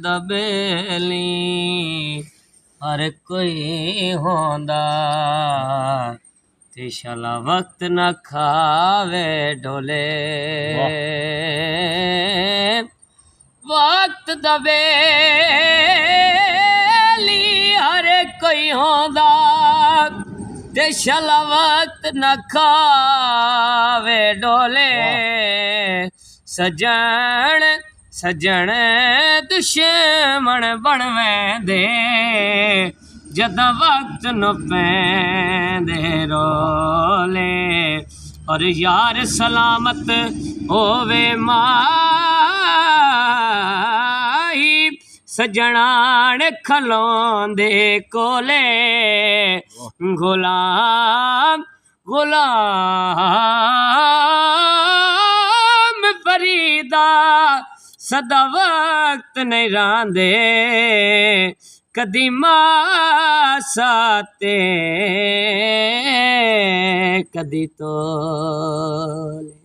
दबेली हर कोई होंदा ते शाला वक्त न खावे ढोले वक्त दबेली हर कोई होंदा ते शाला वक्त न खावे ढोले सजन सजन दुश्मन बनवेंदे जदा वक्त न पैंदे रोले और यार सलामत होवे माही सजनान खलोंदे कोले गुलाम गुलाम फरीदा सदा वक्त नहीं रांदे कदी मासाते कदी तोले।